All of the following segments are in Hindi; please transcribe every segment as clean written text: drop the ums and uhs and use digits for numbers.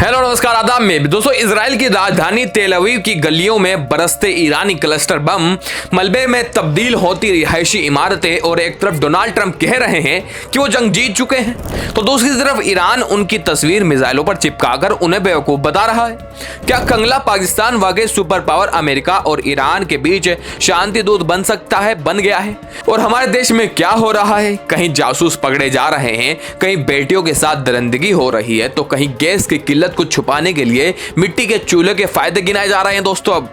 हेलो नमस्कार आदाब में दोस्तों, इजराइल की राजधानी तेल अवीव की गलियों में बरसते ईरानी क्लस्टर बम, मलबे में तब्दील होती रिहायशी इमारतें और एक तरफ डोनाल्ड ट्रंप कह रहे हैं कि वो जंग जीत चुके हैं, तो दूसरी तरफ ईरान उनकी तस्वीर मिसाइलों पर चिपकाकर उन्हें बेवकूफ बता रहा है। क्या कंगला पाकिस्तान वाकई सुपर पावर अमेरिका और ईरान के बीच शांति दूत बन सकता है, बन गया है? और हमारे देश में क्या हो रहा है? कहीं जासूस पकड़े जा रहे हैं, कहीं बेटियों के साथ दरिंदगी हो रही है, तो कहीं गैस की किल्लत को छुपाने के लिए मिट्टी के चूल्हे के फायदे गिनाए जा रहे हैं। दोस्तों, अब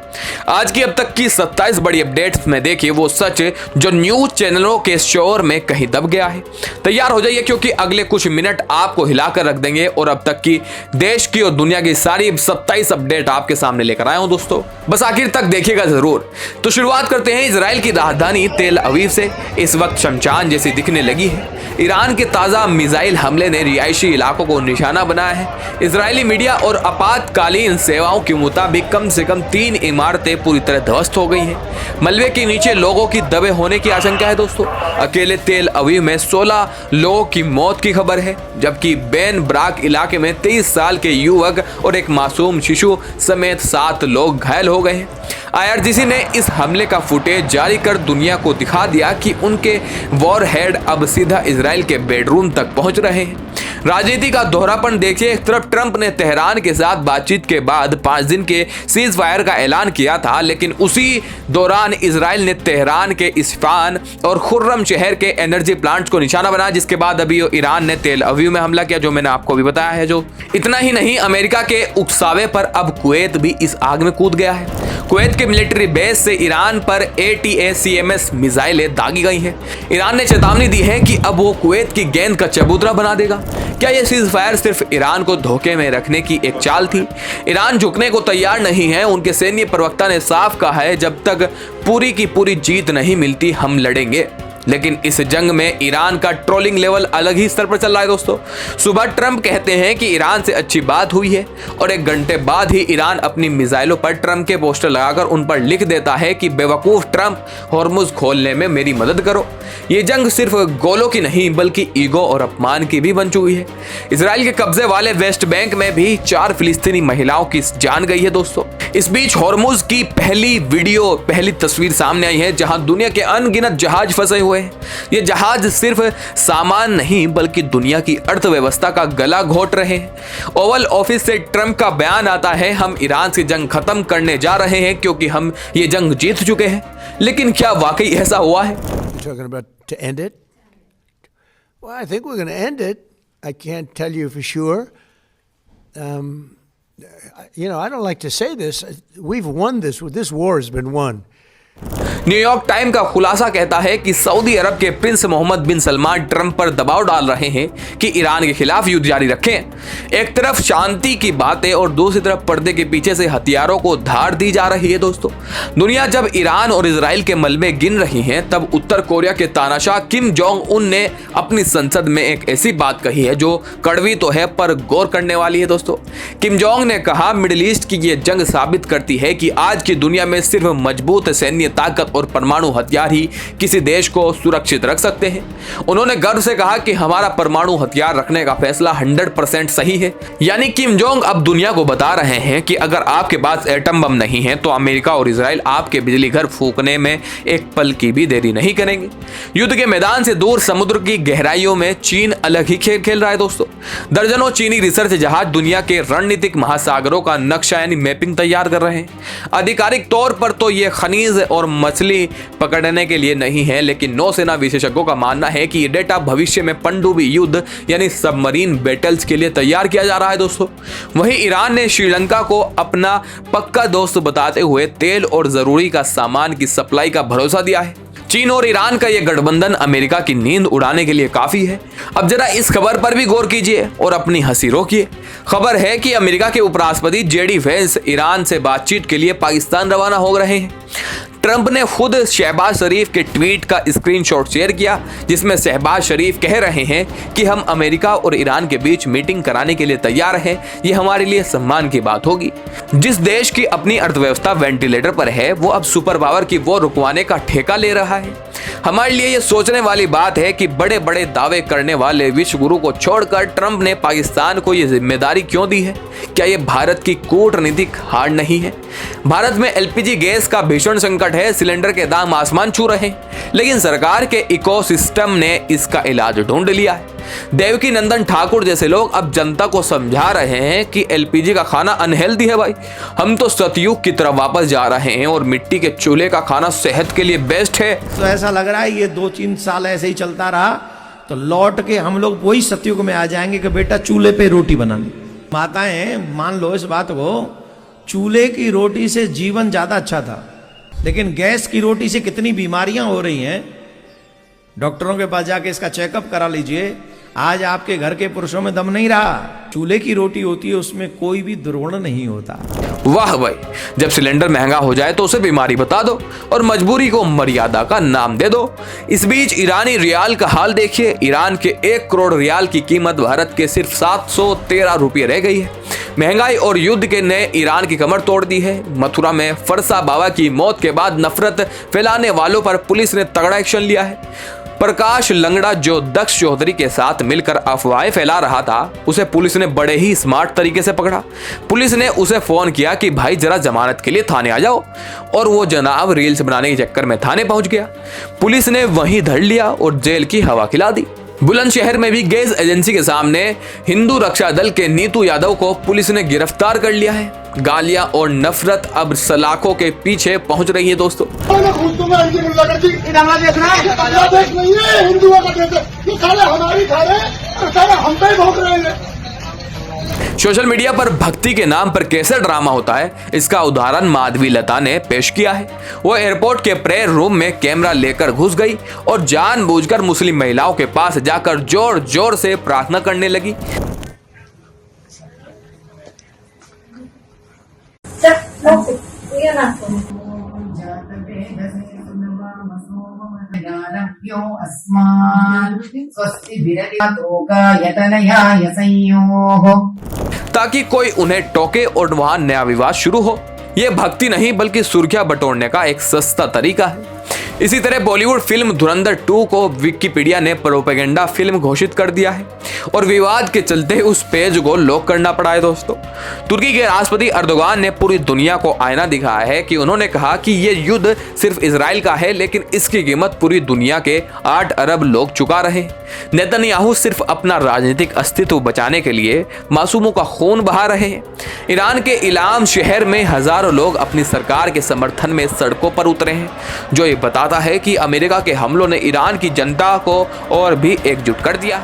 आज की अब तक की 27 बड़ी अपडेट्स में देखिए वो सच जो न्यूज चैनलों के शोर में कहीं दब गया है। तैयार हो जाइए क्योंकि अगले कुछ मिनट आपको हिलाकर रख देंगे और अब तक की देश की और दुनिया की सारी 27 अपडेट आपके सामने लेकर आया हूं। दोस्तों, बस आखिर तक देखिएगा जरूर। तो शुरुआत करते हैं इजराइल की राजधानी तेल अवीव से। इस वक्त शमशान जैसी दिखने लगी है। ईरान के ताजा मिसाइल हमले ने रिहायशी इलाकों को निशाना बनाया है। इजरायली मीडिया और आपातकालीन सेवाओं के मुताबिक कम से कम 3 इमारतें पूरी तरह ध्वस्त हो गई हैं। मलबे के नीचे लोगों की दबे होने की आशंका है। दोस्तों, अकेले तेल अवीव में 16 लोगों की मौत की खबर है, जबकि बेन ब्राक इलाके में 23 साल के युवक और एक मासूम शिशु समेत 7 लोग घायल हो गए हैं। IRGC ने इस हमले का फुटेज जारी कर दुनिया को दिखा दिया कि उनके वॉरहेड अब सीधा इजराइल के बेडरूम तक पहुंच रहे हैं। राजनीति का दोहरापन देखिए। एक तरफ ट्रंप ने तेहरान के साथ बातचीत के बाद 5 दिन के सीज फायर का ऐलान किया था, लेकिन उसी दौरान इजराइल ने तेहरान के इस्फान और खुर्रम शहर के एनर्जी प्लांट्स को निशाना बनाया, जिसके बाद अभी ईरान ने तेल अवीव में हमला किया, जो मैंने आपको भी बताया है। जो इतना ही नहीं, अमेरिका के उकसावे पर अब कुवैत भी इस आग में कूद गया है। कुवैत के मिलिट्री बेस से ईरान पर ATACMS मिसाइलें दागी गई हैं। ईरान ने चेतावनी दी है कि अब वो कुवैत की गेंद का चबूतरा बना देगा। क्या ये सीज फायर सिर्फ ईरान को धोखे में रखने की एक चाल थी? ईरान झुकने को तैयार नहीं है। उनके सैन्य प्रवक्ता ने साफ कहा है, जब तक पूरी की पूरी जीत नहीं मिलती हम लड़ेंगे। लेकिन इस जंग में ईरान का ट्रोलिंग लेवल अलग ही स्तर पर चल रहा है। दोस्तों, सुबह ट्रंप कहते हैं कि ईरान से अच्छी बात हुई है और 1 घंटे बाद ही ईरान अपनी मिसाइलों पर ट्रंप के पोस्टर लगाकर उन पर लिख देता है कि बेवकूफ ट्रंप, हॉर्मुज खोलने में मेरी मदद करो। ये जंग सिर्फ गोलों की नहीं बल्कि ईगो और अपमान की भी बन चुकी है। इजराइल के कब्जे वाले वेस्ट बैंक में भी 4 फिलिस्तीनी महिलाओं की जान गई है। दोस्तों, इस बीच हॉर्मुज की पहली तस्वीर सामने आई है, जहां दुनिया के अनगिनत जहाज फंसे हुए। ये जहाज सिर्फ सामान नहीं बल्कि दुनिया की अर्थव्यवस्था का गला घोट रहे हैं। ओवल ऑफिस से ट्रंप का बयान आता है, हम ईरान से जंग खत्म करने जा रहे हैं क्योंकि हम ये जंग जीत चुके हैं। लेकिन क्या वाकई ऐसा हुआ है? To end it? Well, I think we're going to end it. I can't tell you for sure. I don't like to say this. We've won this. This war has been won. New York time का खुलासा कहता है कि सऊदी अरब के प्रिंस मोहम्मद बिन सलमान ट्रंप पर दबाव डाल रहे हैं कि ईरान के खिलाफ युद्ध जारी रखें। एक तरफ शांति की बातें और दूसरी तरफ पर्दे के पीछे से हथियारों को धार दी जा रही है। दोस्तों, दुनिया जब ईरान और इजराइल के मलबे गिन रही है, तब उत्तर कोरिया के तानाशाह किम जोंग उन ने अपनी संसद में एक ऐसी बात कही है जो कड़वी तो है पर गौर करने वाली है। दोस्तों, किम जोंग ने कहा, मिडिल ईस्ट की ये जंग साबित करती है कि आज की दुनिया में सिर्फ मजबूत सैन्य ताकत और परमाणु हथियार ही किसी देश को सुरक्षित रख सकते हैं। उन्होंने गर्व से कहा कि हमारा परमाणु हथियार रखने का फैसला 100% सही है। यानी किम जोंग अब दुनिया को बता रहे हैं कि अगर आपके पास एटम बम नहीं है तो अमेरिका और इजराइल आपके बिजली घर फूंकने में एक पल की भी देरी नहीं करेंगे। युद्ध के मैदान से दूर समुद्र की गहराइयों में चीन अलग ही खेल खेल रहा है। दोस्तों, दर्जनों चीनी रिसर्च जहाज दुनिया के रणनीतिक महासागरों का नक्शा यानी मैपिंग तैयार कर रहे हैं। आधिकारिक तौर पर तो ये खनिज और मछली पकड़ने के लिए नहीं है, लेकिन नौसेना विशेषज्ञों का मानना है कि ये डेटा भविष्य में पनडुब्बी युद्ध यानी सबमरीन बैटल्स के लिए तैयार किया जा रहा है। दोस्तों, वहीं ईरान ने श्रीलंका को अपना पक्का दोस्त बताते हुए तेल और जरूरी का सामान की सप्लाई का भरोसा दिया है। चीन और ईरान का यह गठबंधन अमेरिका की नींद उड़ाने के लिए काफी है। अब जरा इस खबर पर भी गौर कीजिए और अपनी हंसी रोकिए। खबर है कि अमेरिका के उपराष्ट्रपति JD वेंस ईरान से बातचीत के लिए पाकिस्तान रवाना हो रहे हैं। ट्रंप ने खुद शहबाज शरीफ के ट्वीट का स्क्रीनशॉट शेयर किया, जिसमें शहबाज शरीफ कह रहे हैं कि हम अमेरिका और ईरान के बीच मीटिंग कराने के लिए तैयार हैं। ये हमारे लिए सम्मान की बात होगी। जिस देश की अपनी अर्थव्यवस्था वेंटिलेटर पर है, वो अब सुपर पावर की वो रुकवाने का ठेका ले रहा है। हमारे लिए ये सोचने वाली बात है कि बड़े बड़े दावे करने वाले विश्व गुरु को छोड़कर ट्रंप ने पाकिस्तान को ये जिम्मेदारी क्यों दी है? क्या ये भारत की कूटनीतिक हार नहीं है? भारत में एलपीजी गैस का भीषण संकट है, सिलेंडर के दाम आसमान छू रहे हैं, लेकिन सरकार के इकोसिस्टम ने इसका इलाज ढूंढ लिया है। देवकी नंदन ठाकुर जैसे लोग अब जनता को समझा रहे हैं कि एलपीजी का खाना अनहेल्दी है भाई, हम तो सतयुग की तरफ वापस जा रहे हैं और मिट्टी के चूल्हे का खाना सेहत के लिए बेस्ट है। तो ऐसा लग रहा है ये 2-3 साल ऐसे ही चलता रहा तो लौट के हम लोग वही सतयुग में आ जाएंगे कि बेटा चूल्हे पे रोटी बनानी। माताएं मान लो इस बात को, चूल्हे की रोटी से जीवन ज्यादा अच्छा था, लेकिन गैस की रोटी से कितनी बीमारियां हो रही हैं। डॉक्टरों के पास जाके इसका चेकअप करा लीजिए। आज आपके घर के पुरुषों में दम नहीं रहा। चूल्हे की रोटी होती है, उसमें कोई भी दुर्गुण नहीं होता। वाह भाई, जब सिलेंडर महंगा हो जाए तो उसे बीमारी बता दो और मजबूरी को मर्यादा का नाम दे दो। इस बीच ईरानी रियाल का हाल देखिए। ईरान के 1 करोड़ रियाल की कीमत भारत के सिर्फ 713 रुपये रह गई है। महंगाई और युद्ध के ने ईरान की कमर तोड़ दी है। मथुरा में फरसा बाबा की मौत के बाद नफरत फैलाने वालों पर पुलिस ने तगड़ा एक्शन लिया है। प्रकाश लंगड़ा जो दक्ष चौधरी के साथ मिलकर अफवाहें फैला रहा था, उसे पुलिस ने बड़े ही स्मार्ट तरीके से पकड़ा। पुलिस ने उसे फोन किया कि भाई जरा जमानत के लिए थाने आ जाओ, और वो जनाब रील्स बनाने के चक्कर में थाने पहुंच गया। पुलिस ने वहीं धर लिया और जेल की हवा खिला दी। बुलंदशहर में भी गैस एजेंसी के सामने हिंदू रक्षा दल के नीतू यादव को पुलिस ने गिरफ्तार कर लिया है। गालियां और नफरत अब सलाखों के पीछे पहुंच रही है दोस्तों। सोशल मीडिया पर भक्ति के नाम पर कैसे ड्रामा होता है, इसका उदाहरण माधवी लता ने पेश किया है। वो एयरपोर्ट के प्रेयर रूम में कैमरा लेकर घुस गई और जानबूझकर मुस्लिम महिलाओं के पास जाकर जोर जोर से प्रार्थना करने लगी। ताकि कोई उन्हें टोके और वहां नया विवाद शुरू हो। यह भक्ति नहीं बल्कि सुर्खियां बटोरने का एक सस्ता तरीका है। इसी तरह बॉलीवुड फिल्म धुरंधर 2 को विकिपीडिया ने प्रोपेगेंडा फिल्म घोषित कर दिया है और विवाद के चलते उस पेज को लॉक करना पड़ा है दोस्तों। तुर्की के राष्ट्रपति अर्दोगान ने पूरी दुनिया को आईना दिखाया है कि उन्होंने कहा कि ये युद्ध सिर्फ इजराइल का है, लेकिन इसकी कीमत पूरी दुनिया के 8 अरब लोग चुका रहे। नेतन्याहू सिर्फ अपना राजनीतिक अस्तित्व बचाने के लिए मासूमों का खून बहा रहे हैं। ईरान के इलाम शहर में हजारों लोग अपनी सरकार के समर्थन में सड़कों पर उतरे हैं, जो ये बताता है कि अमेरिका के हमलों ने ईरान की जनता को और भी एकजुट कर दिया।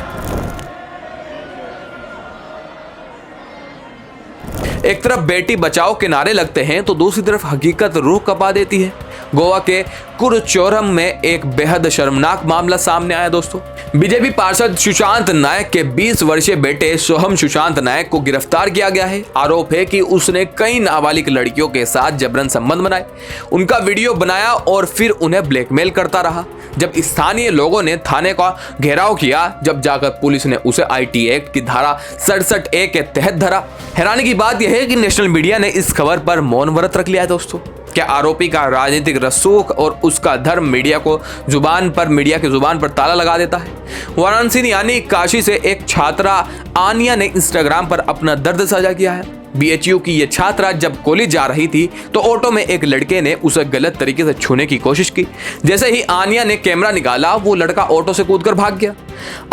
एक तरफ बेटी बचाओ के नारे लगते हैं तो दूसरी तरफ हकीकत रूह कपा देती है। गोवा के कुरुचोरम में एक बेहद शर्मनाक मामला सामने आया दोस्तों। बीजेपी पार्षद सुशांत नायक के 20 वर्षीय बेटे सोहम सुशांत नायक को गिरफ्तार किया गया है। आरोप है कि उसने कई नाबालिग लड़कियों के साथ जबरन संबंध बनाए, उनका वीडियो बनाया और फिर उन्हें ब्लैकमेल करता रहा। जब स्थानीय लोगों ने थाने का घेराव किया, जब जाकर पुलिस ने उसे आईटी एक्ट की धारा 67A के तहत धरा। हैरानी की बात यह है कि नेशनल मीडिया ने इस खबर पर मौन व्रत रख लिया है दोस्तों। क्या आरोपी का राजनीतिक रसूख और उसका धर्म मीडिया की जुबान पर ताला लगा देता है? वाराणसी यानी काशी से एक छात्रा आनिया ने इंस्टाग्राम पर अपना दर्द साझा किया है। बीएचयू की यह छात्रा जब कॉलेज जा रही थी तो ऑटो में एक लड़के ने उसे गलत तरीके से छूने की कोशिश की। जैसे ही आनिया ने कैमरा निकाला, वो लड़का ऑटो से कूदकर भाग गया।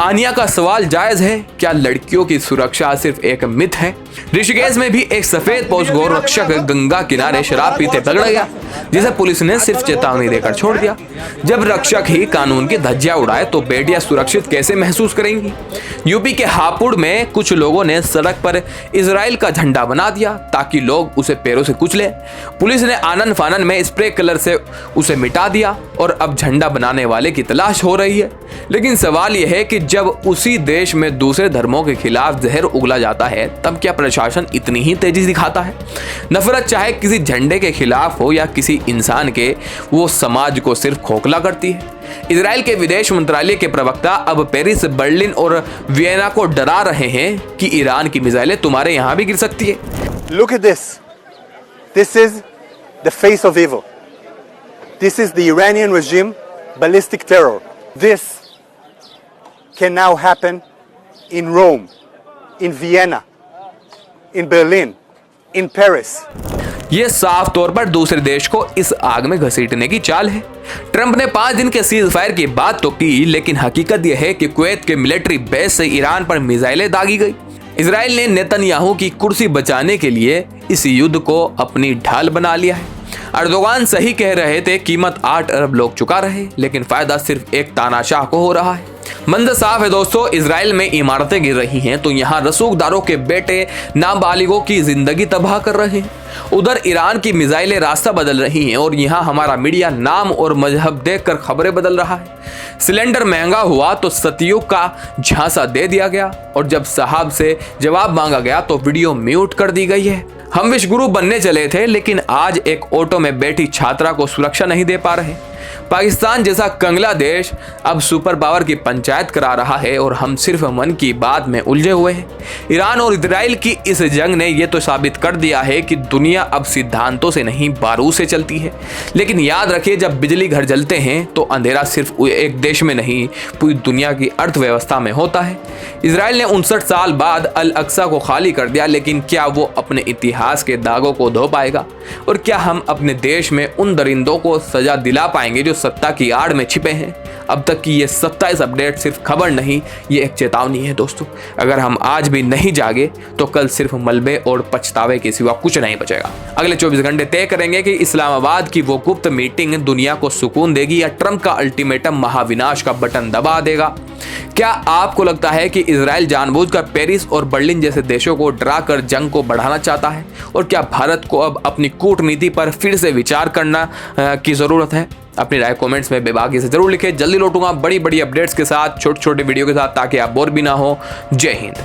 आनिया का सवाल जायज है, क्या लड़कियों की सुरक्षा सिर्फ एक मिथ है? ऋषिकेश में भी एक सफेद पोष गौ रक्षक गंगा किनारे शराब पीते पकड़ा गया, जिसे पुलिस ने सिर्फ चेतावनी देकर छोड़ दिया। जब रक्षक ही कानून की धज्जियां उड़ाए तो बेटियां सुरक्षित कैसे महसूस करेंगी? यूपी के हापुड़ में कुछ लोगों ने सड़क पर इजराइल का झंडा बना दिया ताकि लोग उसे पैरों से कुचले। पुलिस ने आनन फानन में स्प्रे कलर से उसे मिटा दिया और अब झंडा बनाने वाले की तलाश हो रही है। लेकिन सवाल यह है कि जब उसी देश में दूसरे धर्मों के खिलाफ जहर उगला जाता है, तब क्या प्रशासन इतनी ही तेजी दिखाता है? नफरत चाहे किसी झंडे के खिलाफ हो या किसी इंसान के, वो समाज को सिर्फ खोखला करती है। इजराइल के विदेश मंत्रालय के प्रवक्ता अब पेरिस, बर्लिन और वियना को डरा रहे हैं कि ईरान की मिसाइलें तुम्हारे यहां भी गिर सकती है। Look at this. This is the face of evil. This is the Iranian regime ballistic terror. This can now happen in Rome, in Vienna, in Berlin, in Paris. ये साफ तौर पर दूसरे देश को इस आग में घसीटने की चाल है। ट्रंप ने 5 दिन के सीज फायर की बात तो की, लेकिन हकीकत यह है कि कुवैत के मिलिट्री बेस से ईरान पर मिसाइलें दागी गई। इजराइल ने नेतन्याहू की कुर्सी बचाने के लिए इस युद्ध को अपनी ढाल बना लिया है। अर्दोगान सही कह रहे थे, कीमत 8 अरब लोग चुका रहे, लेकिन फायदा सिर्फ एक तानाशाह को हो रहा है। मंजर साफ है दोस्तों, इजराइल में इमारतें गिर रही हैं तो यहाँ रसूखदारों के बेटे नाबालिगों की जिंदगी तबाह कर रहे हैं। उधर ईरान की मिसाइलें रास्ता बदल रही हैं और यहाँ हमारा मीडिया नाम और मजहब देखकर खबरें बदल रहा है। सिलेंडर महंगा हुआ तो सतयुग का झांसा दे दिया गया और जब साहब से जवाब मांगा गया तो वीडियो म्यूट कर दी गई है। हम विश्वगुरु बनने चले थे, लेकिन आज एक ऑटो में बैठी छात्रा को सुरक्षा नहीं दे पा रहे। पाकिस्तान जैसा कंगला देश अब सुपर पावर की पंचायत करा रहा है और हम सिर्फ मन की बात में उलझे हुए हैं। ईरान और इजराइल की इस जंग ने यह तो साबित कर दिया है कि दुनिया अब सिद्धांतों से नहीं बारूद से चलती है। लेकिन याद रखिए, जब बिजली घर जलते हैं तो अंधेरा सिर्फ एक देश में नहीं पूरी दुनिया की अर्थव्यवस्था में होता है। इजराइल ने 59 साल बाद अल अक्सा को खाली कर दिया, लेकिन क्या वो अपने इतिहास के दागों को धो पाएगा? और क्या हम अपने देश में उन दरिंदों को सजा दिला पाएंगे जो सत्ता की आड़ में छिपे हैं? अब तक की ये 27 अपडेट सिर्फ खबर नहीं, ये एक चेतावनी है दोस्तों। अगर हम आज भी नहीं जागे तो कल सिर्फ मलबे और पछतावे के सिवा कुछ नहीं बचेगा। अगले 24 घंटे तय करेंगे कि इस्लामाबाद की वो गुप्त मीटिंग दुनिया को सुकून देगी या ट्रंप का अल्टीमेटम महाविनाश का बटन दबा देगा। क्या आपको लगता है कि इजराइल जानबूझकर पेरिस और बर्लिन जैसे देशों को डरा कर जंग को बढ़ाना चाहता है? और क्या भारत को अब अपनी कूटनीति पर फिर से विचार करना की जरूरत है? अपनी राय कमेंट्स में बेबाकी से जरूर लिखें। जल्दी लौटूंगा बड़ी बड़ी अपडेट्स के साथ, छोटे छोटे वीडियो के साथ, ताकि आप बोर भी ना हो। जय हिंद।